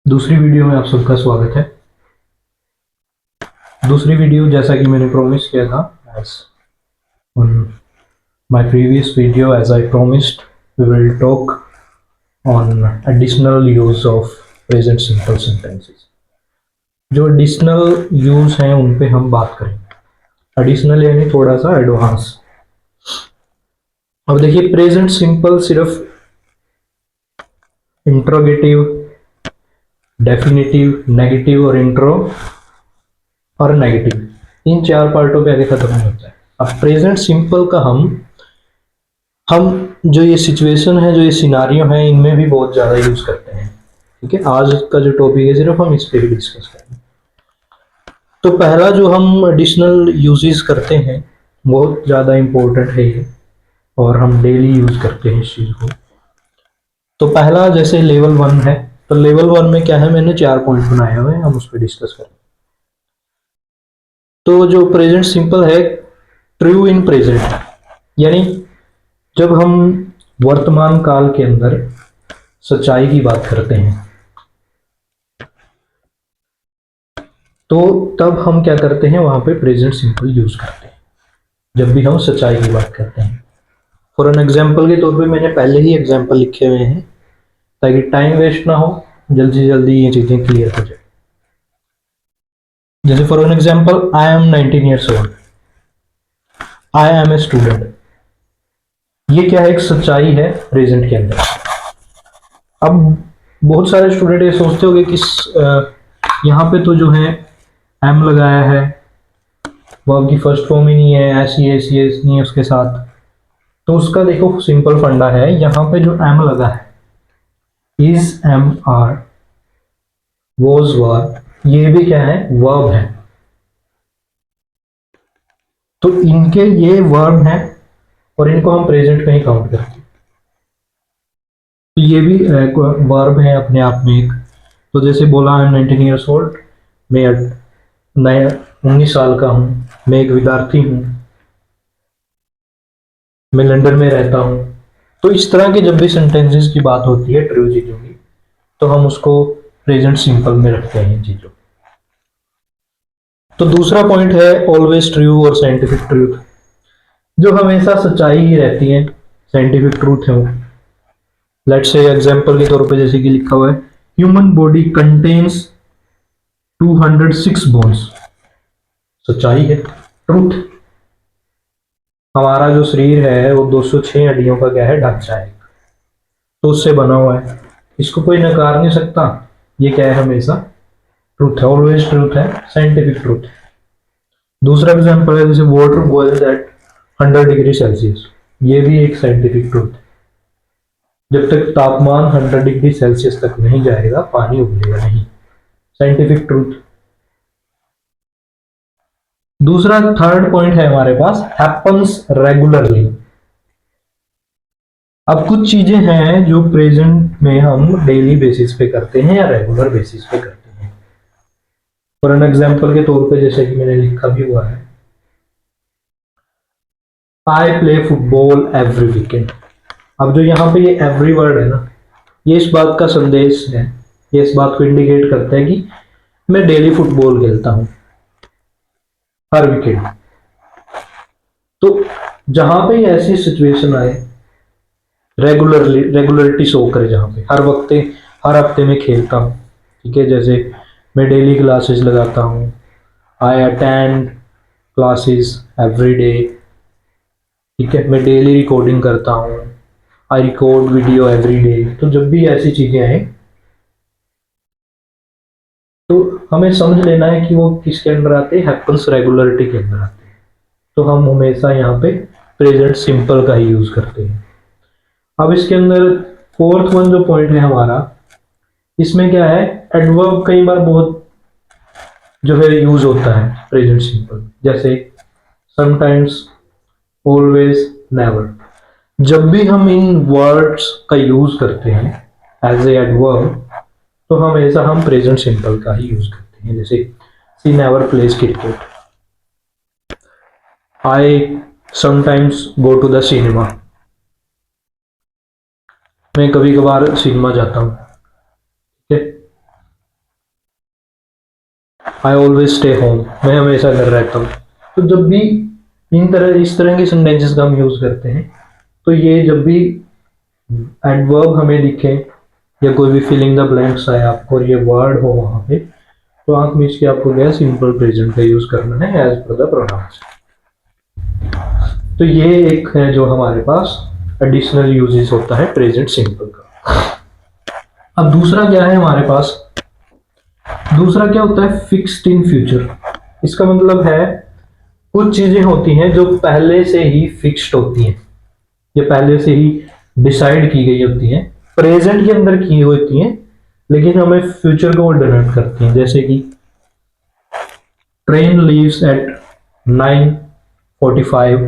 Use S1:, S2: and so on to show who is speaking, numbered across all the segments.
S1: दूसरी वीडियो में आप सबका स्वागत है। दूसरी वीडियो जैसा कि मैंने प्रॉमिस किया था, as on my previous video, as I promised, we will talk on additional use of present simple sentences। जो एडिशनल यूज हैं उन पे हम बात करेंगे। एडिशनल यानी थोड़ा सा एडवांस। अब देखिए, प्रेजेंट सिंपल सिर्फ इंट्रोगेटिव, डेफिनेटिव, नेगेटिव और इंट्रो और नेगेटिव इन चार पार्टों पे आगे खत्म नहीं होता है। अब प्रेजेंट सिंपल का हम जो ये सिचुएशन है, जो ये सिनारियो है, इनमें भी बहुत ज़्यादा यूज़ करते हैं। ठीक है, आज का जो टॉपिक है सिर्फ हम इस पे ही डिस्कस करेंगे। तो पहला जो हम एडिशनल यूजेस करते हैं, बहुत ज़्यादा इम्पोर्टेंट है ये, और हम डेली यूज़ करते हैं इस चीज़ को। तो पहला जैसे लेवल 1 है, तो लेवल 1 में क्या है, मैंने 4 पॉइंट बनाए हुए हैं, हम उस पर डिस्कस करेंगे। तो जो प्रेजेंट सिंपल है, ट्रू इन प्रेजेंट, यानी जब हम वर्तमान काल के अंदर सच्चाई की बात करते हैं तो तब हम क्या करते हैं, वहां पे प्रेजेंट सिंपल यूज करते हैं जब भी हम सच्चाई की बात करते हैं। फॉर एन एग्जाम्पल के तौर पे मैंने पहले ही एग्जाम्पल लिखे हुए हैं ताकि टाइम वेस्ट ना हो, जल्दी जल्दी ये चीजें क्लियर हो जाए। जैसे for an example, I am 19 years old, I am a student. ये क्या है, एक सच्चाई है प्रेजेंट के अंदर। अब बहुत सारे स्टूडेंट ये सोचते होंगे कि यहाँ पे तो जो है एम लगाया है, वो आपकी फर्स्ट फॉर्म ही नहीं है, ऐसी ऐसी ऐसी नहीं है उसके साथ। तो उसका देखो सिंपल फंडा है, यहाँ पे जो एम लगा है, इज, एम, आर, वॉज, वर, ये भी क्या है, वर्ब है। तो इनके ये वर्ब है और इनको हम प्रेजेंट में ही काउंट करते हैं। तो ये भी वर्ब है अपने आप में एक। तो जैसे बोला, आई एम 19 ईयर्स ओल्ड, मैं 19 साल का हूँ, मैं एक विद्यार्थी हूँ, मैं लंदन में रहता हूँ। तो इस तरह के जब भी सेंटेंसेस की बात होती है ट्रू चीजों की, तो हम उसको प्रेजेंट सिंपल में रखते हैं इन चीजों। तो दूसरा पॉइंट है ऑलवेज ट्रू और साइंटिफिक ट्रूथ, जो हमेशा सच्चाई ही रहती है, साइंटिफिक ट्रूथ है वो। लेट्स से एग्जांपल के तौर पे जैसे कि लिखा हुआ है, ह्यूमन बॉडी कंटेन्स 206 बोन्स, सच्चाई है, ट्रूथ। हमारा जो शरीर है वो 206 हड्डियों का क्या है, ढांचा है, तो उससे बना हुआ है, इसको कोई नकार नहीं सकता। ये क्या है, हमेशा ट्रूथ है, ऑलवेज ट्रूथ है, साइंटिफिक ट्रूथ। दूसरा एग्जांपल है जैसे water boils at 100 degree Celsius, ये भी एक साइंटिफिक ट्रूथ है। जब तक तापमान 100 डिग्री सेल्सियस तक नहीं जाएगा, पानी उबलेगा नहीं, साइंटिफिक ट्रूथ। दूसरा थर्ड पॉइंट है हमारे पास, हैपन्स रेगुलरली। अब कुछ चीजें हैं जो प्रेजेंट में हम डेली बेसिस पे करते हैं या रेगुलर बेसिस पे करते हैं। फॉर एन एग्जांपल के तौर पे जैसे कि मैंने लिखा भी हुआ है, I play football every weekend. अब जो यहाँ पे ये एवरी वर्ड है ना, ये इस बात का संदेश है, ये इस बात को इंडिकेट करता है कि मैं डेली फुटबॉल खेलता हूँ, हर वीकेंड। तो जहां पे ऐसी सिचुएशन आए, रेगुलरिटी शो करे, जहां पे हर हफ्ते में खेलता हूँ, ठीक है, जैसे मैं डेली क्लासेस लगाता हूँ, I attend classes every day, ठीक है, मैं डेली रिकॉर्डिंग करता हूँ, I record video every day. तो जब भी ऐसी चीजें आए तो हमें समझ लेना है कि वो किसके अंदर आते हैं, हैपन्स रेगुलरिटी के अंदर आते हैं। तो हम हमेशा यहाँ पे प्रेजेंट सिंपल का ही यूज करते हैं। अब इसके अंदर फोर्थ वन जो पॉइंट है हमारा, इसमें क्या है, एडवर्ब कई बार बहुत जो है यूज होता है प्रेजेंट सिंपल, जैसे समटाइम्स, ऑलवेज, नेवर। जब भी हम इन वर्ड्स का यूज करते हैं एज ए एडवर्ब, तो हमेशा हम प्रेजेंट सिंपल का ही यूज करते हैं। जैसे she never plays cricket, I sometimes go to the cinema, मैं कभी कभार सिनेमा जाता हूँ, ठीक है। आई ऑलवेज स्टे होम, मैं हमेशा घर रहता हूँ। तो जब भी इस तरह के सेंटेंसेस का हम यूज करते हैं, तो ये जब भी एडवर्ब हमें दिखे या कोई भी फिलिंग द ब्लैंक्स आए आपको और ये वर्ड हो वहां पे, तो आंख मीच के आपको क्या सिंपल प्रेजेंट का यूज करना है एज पर द प्रोनाउंस। तो ये एक है जो हमारे पास एडिशनल यूजेस होता है प्रेजेंट सिंपल का। अब दूसरा क्या है हमारे पास, दूसरा क्या होता है फिक्स्ड इन फ्यूचर। इसका मतलब है कुछ चीजें होती हैं जो पहले से ही फिक्स्ड होती हैं, ये पहले से ही डिसाइड की गई होती हैं, प्रेजेंट के अंदर की होती हैं, लेकिन हमें फ्यूचर को डिनोट करती हैं। जैसे कि train leaves eight 9:45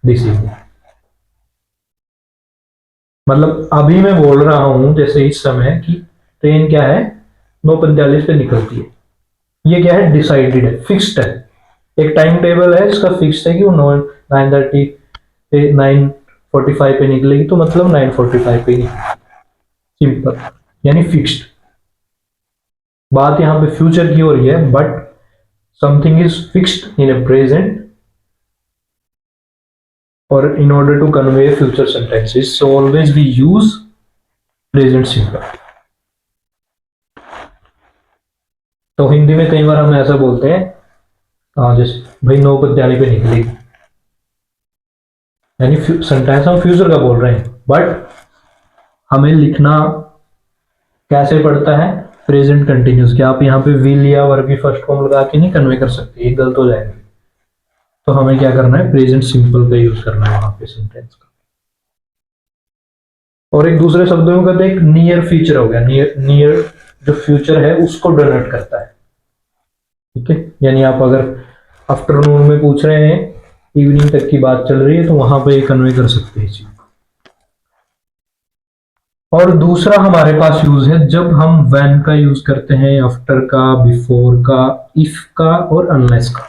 S1: this evening, मतलब अभी मैं बोल रहा हूं जैसे इस समय कि ट्रेन क्या है 9:45 पे निकलती है, ये क्या है डिसाइडेड है, फिक्स्ड है, एक टाइम टेबल है इसका फिक्स्ड है कि वो 9:30 पे 9:45 पे निकलेगी, तो मतलब 9:45 पे निकलेगी, सिंपल, यानी फिक्स्ड। बात यहां पे फ्यूचर की हो रही है, but something is fixed in A present, or in order to convey future sentences, so always we use present simple। तो हिंदी में कई बार हम ऐसा बोलते हैं, हाँ जैसे भाई 9:45 पे निकलेगी, यानी सेंटेंस हम फ्यूचर का बोल रहे हैं, बट हमें लिखना कैसे पड़ता है प्रेजेंट कंटिन्यूस के। आप यहाँ पे विल या वर्ब की फर्स्ट फॉर्म लगा के नहीं कन्वे कर सकते, ये गलत हो जाएगा। तो हमें क्या करना है प्रेजेंट सिंपल का यूज करना है वहां पे सेंटेंस का। और एक दूसरे शब्दों में कहते हैं एक नियर फ्यूचर हो गया, नियर जो फ्यूचर है उसको डिनोट करता है, ठीक है। यानी आप अगर आफ्टरनून में पूछ रहे हैं, इवनिंग तक की बात चल रही है, तो वहां पे कन्वे कर सकते हैं चीज। और दूसरा हमारे पास यूज है जब हम व्हेन का यूज करते हैं, आफ्टर का, बिफोर का, इफ का और अनलेस का।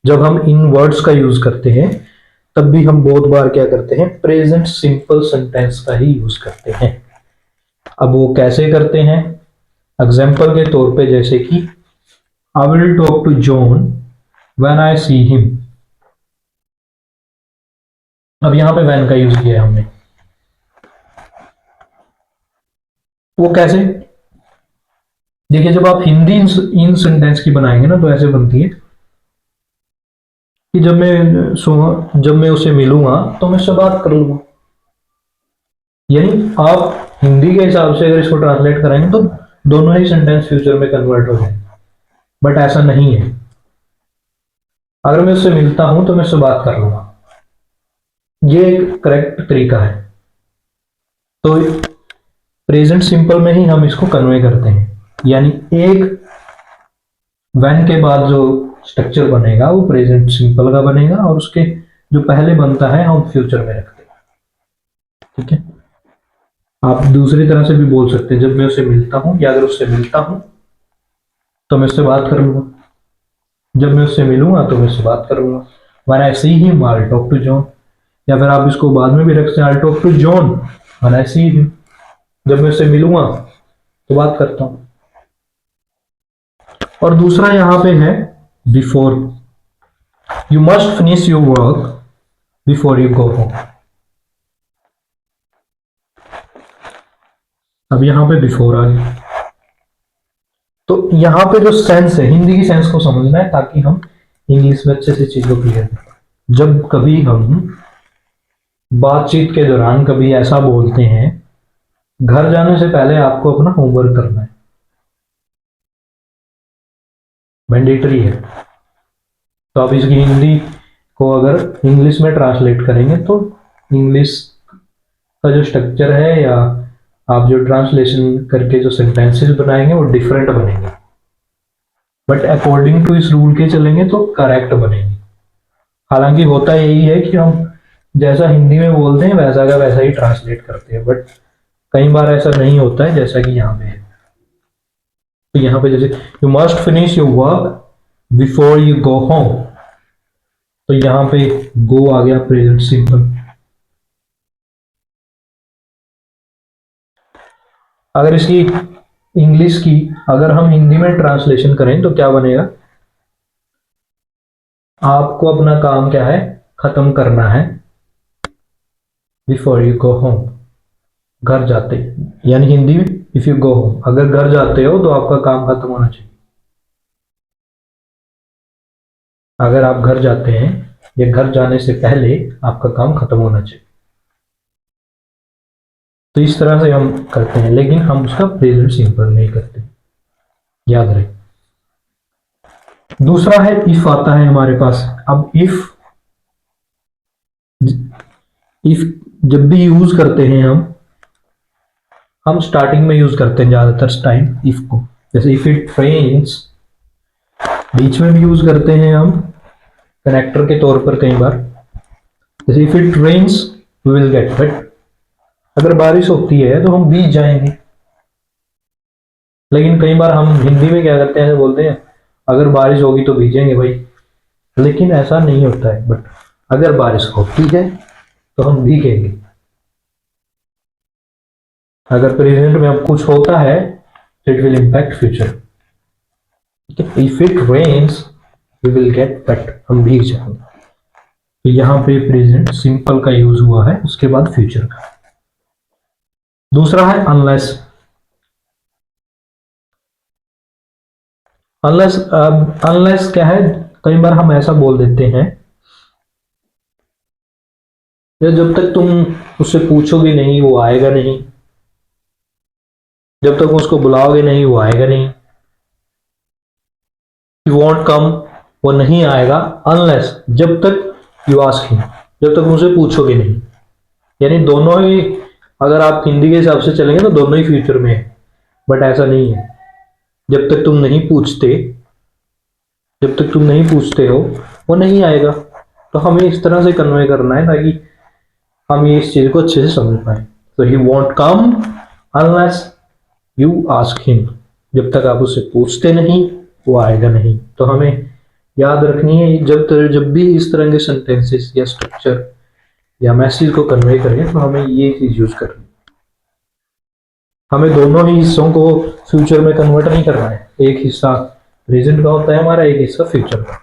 S1: जब हम इन वर्ड्स का यूज करते हैं तब भी हम बहुत बार क्या करते हैं प्रेजेंट सिंपल सेंटेंस का ही यूज करते हैं। अब वो कैसे करते हैं, एग्जाम्पल के तौर पे जैसे कि I will talk to John when I see him. अब यहां पे व्हेन का यूज किया है हमने, वो कैसे, देखिए जब आप हिंदी इन सेंटेंस की बनाएंगे ना तो ऐसे बनती है कि जब मैं उसे मिलूंगा तो मैं उससे बात कर लूंगा। यानी आप हिंदी के हिसाब से अगर इसको ट्रांसलेट करेंगे तो दोनों ही सेंटेंस फ्यूचर में कन्वर्ट हो जाएंगे, बट ऐसा नहीं है। अगर मैं उससे मिलता हूं तो मैं उससे बात कर लूंगा, ये एक करेक्ट तरीका है। तो प्रेजेंट सिंपल में ही हम इसको कन्वे करते हैं, यानी एक व्हेन के बाद जो स्ट्रक्चर बनेगा वो प्रेजेंट सिंपल का बनेगा, और उसके जो पहले बनता है हम फ्यूचर में रखते हैं, ठीक है। आप दूसरी तरह से भी बोल सकते हैं, जब मैं उसे मिलता हूं या अगर उससे मिलता हूं तो मैं उससे बात कर लूंगा, जब मैं उससे मिलूंगा तो मैं उससे बात करूंगा। When I see him I talk to John, या फिर आप इसको बाद में भी रख सकते हैं, I talk to John when I see him, जब मैं उससे मिलूंगा तो बात करता हूं। और दूसरा यहां पे है before, you must finish your work before you go home. अब यहां पे बिफोर आ गया, तो यहां पे जो सेंस है, हिंदी की सेंस को समझना है ताकि हम इंग्लिश में अच्छे से चीजों को क्लियर करें। जब कभी हम बातचीत के दौरान कभी ऐसा बोलते हैं, घर जाने से पहले आपको अपना होमवर्क करना है, मैंडेटरी है। तो आप इसकी हिंदी को अगर इंग्लिश में ट्रांसलेट करेंगे तो इंग्लिश का जो स्ट्रक्चर है या आप जो ट्रांसलेशन करके जो सेंटेंसेस बनाएंगे वो डिफरेंट बनेंगे, बट अकॉर्डिंग टू इस रूल के चलेंगे तो करेक्ट बनेंगे। हालांकि होता यही है कि हम जैसा हिंदी में बोलते हैं वैसा का वैसा ही ट्रांसलेट करते हैं, बट कई बार ऐसा नहीं होता है जैसा कि यहाँ पे है। तो यहाँ पे जैसे you must finish your work before you go home, तो यहाँ पे गो आ गया प्रेजेंट सिंपल। अगर इसकी इंग्लिश की अगर हम हिंदी में ट्रांसलेशन करें तो क्या बनेगा, आपको अपना काम क्या है, खत्म करना है बिफोर यू गो होम, घर जाते, यानी हिंदी में इफ यू गो होम, अगर घर जाते हो तो आपका काम खत्म होना चाहिए। अगर आप घर जाते हैं या घर जाने से पहले आपका काम खत्म होना चाहिए। तो इस तरह से हम करते हैं, लेकिन हम उसका प्रेजेंट सिंपल नहीं करते, याद रहे। दूसरा है इफ आता है हमारे पास। अब इफ जब भी यूज करते हैं हम स्टार्टिंग में यूज करते हैं ज्यादातर टाइम इफ को। जैसे इफ इट रेन्स, बीच में भी यूज करते हैं हम कनेक्टर के तौर पर कई बार। जैसे if it rains we will get wet, अगर बारिश होती है तो हम भीग जाएंगे। लेकिन कई बार हम हिंदी में क्या करते हैं, बोलते हैं अगर बारिश होगी तो भीगेंगे भाई, लेकिन ऐसा नहीं होता है। बट अगर बारिश होती है तो हम भीगेंगे। अगर प्रेजेंट में अब कुछ होता है it will impact future. If it rains we will get wet, हम भीग जाएंगे। तो यहाँ पे प्रेजेंट सिंपल का यूज हुआ है, उसके बाद फ्यूचर का। दूसरा है अनलेस। अनलेस क्या है, कई बार हम ऐसा बोल देते हैं जब तक तुम उससे पूछोगे नहीं वो आएगा नहीं, जब तक उसको बुलाओगे नहीं वो आएगा नहीं, यू वॉन्ट कम, वो नहीं आएगा, अनलेस जब तक यू आस्क हिम, जब तक उनसे पूछोगे नहीं। यानी दोनों ही, अगर आप हिंदी के हिसाब से चलेंगे तो दोनों ही फ्यूचर में है, बट ऐसा नहीं है। जब तक तुम नहीं पूछते, जब तक तुम नहीं पूछते हो वो नहीं आएगा। तो हमें इस तरह से कन्वे करना है ताकि हम ये इस चीज को अच्छे से समझ पाए। तो he won't come unless you ask him, जब तक आप उससे पूछते नहीं वो आएगा नहीं। तो हमें याद रखनी है जब भी इस तरह के सेंटेंसेस या स्ट्रक्चर या मैसेज को कन्वे करें तो हमें ये चीज यूज करनी है। हमें दोनों ही हिस्सों को फ्यूचर में कन्वर्ट नहीं करना है, एक हिस्सा प्रेजेंट का होता है हमारा, एक हिस्सा फ्यूचर का।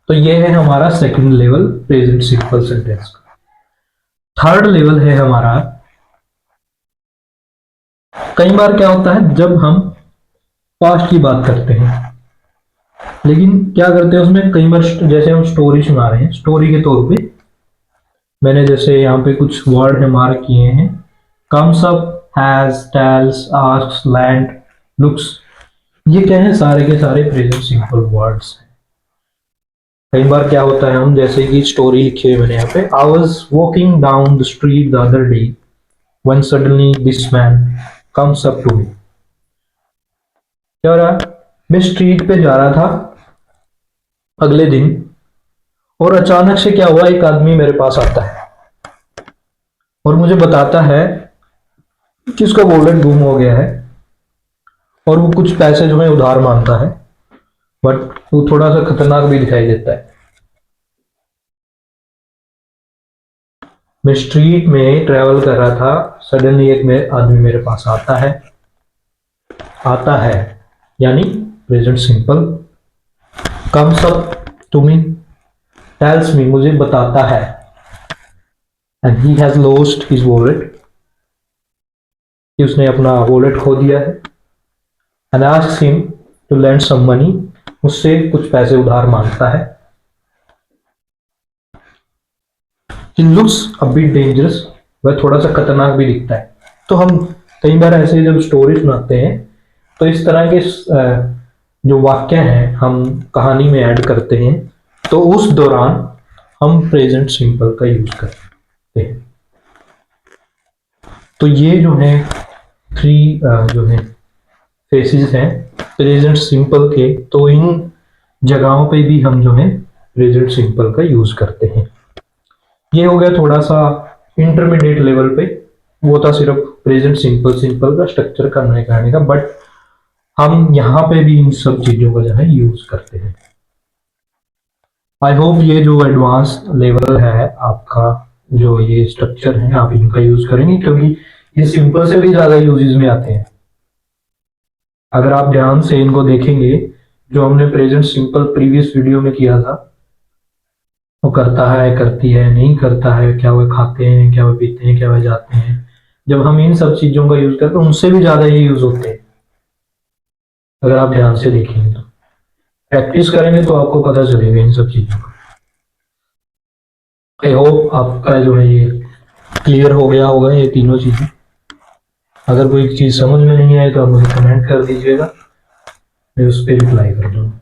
S1: तो ये है हमारा second level present simple sentence का। थर्ड लेवल है हमारा, कई बार क्या होता है जब हम पास्ट की बात करते हैं, लेकिन क्या करते हैं उसमें कई बार, जैसे हम स्टोरी सुना रहे हैं, स्टोरी के तौर पे मैंने जैसे यहाँ पे कुछ वर्ड है मार्क किए हैं, comes up, has, tells, asks, land, looks, ये क्या है, सारे के सारे प्रेजेंट सिंपल वर्ड्स हैं। कई बार क्या होता है, हम जैसे कि स्टोरी लिखी हुई मैंने यहाँ पे, I was walking down the street the other day when suddenly this man comes up to me. क्या हो रहा है, मैं स्ट्रीट पे जा रहा था अगले दिन और अचानक से क्या हुआ, एक आदमी मेरे पास आता है और मुझे बताता है कि उसका वॉलेट गुम हो गया है और वो कुछ पैसे जो है उधार मांगता है, बट वो थोड़ा सा खतरनाक भी दिखाई देता है। मैं स्ट्रीट में ट्रेवल कर रहा था, सडनली एक आदमी मेरे पास आता है यानी present simple, comes up to me, tells me, मुझे बताता है, and he has lost his wallet, कि उसने अपना वॉलेट खो दिया है, and asks him to lend some money, मुझसे कुछ पैसे उधार मांगता है। He looks a bit dangerous, वह थोड़ा सा खतरनाक भी दिखता है। तो हम कई बार ऐसे जब स्टोरी सुनाते हैं तो इस तरह के जो वाक्य हैं हम कहानी में ऐड करते हैं, तो उस दौरान हम प्रेजेंट सिंपल का यूज करते हैं। तो ये जो है थ्री जो है फेसेस हैं प्रेजेंट सिंपल के, तो इन जगहों पे भी हम जो है प्रेजेंट सिंपल का यूज करते हैं। ये हो गया थोड़ा सा इंटरमीडिएट लेवल पे, वो था सिर्फ प्रेजेंट सिंपल का स्ट्रक्चर करने का, बट हम यहाँ पे भी इन सब चीजों का जो है यूज करते हैं। आई होप ये जो एडवांस लेवल है आपका, जो ये स्ट्रक्चर है आप इनका यूज करेंगे, क्योंकि ये सिंपल से भी ज्यादा यूजेस में आते हैं। अगर आप ध्यान से इनको देखेंगे, जो हमने प्रेजेंट सिंपल प्रीवियस वीडियो में किया था, वो करता है, करती है, नहीं करता है, क्या वह खाते हैं, क्या वह पीते हैं, क्या वह जाते हैं, जब हम इन सब चीजों का यूज करते हैं उनसे भी ज्यादा ये यूज होते हैं। अगर आप ध्यान से देखेंगे तो, प्रैक्टिस करेंगे तो आपको पता चलेगा इन सब चीजों का। आई होप आपका जो है ये क्लियर हो गया होगा ये तीनों चीजें। अगर कोई चीज समझ में नहीं आए तो आप मुझे कमेंट कर दीजिएगा, मैं उस पर रिप्लाई कर दूंगा।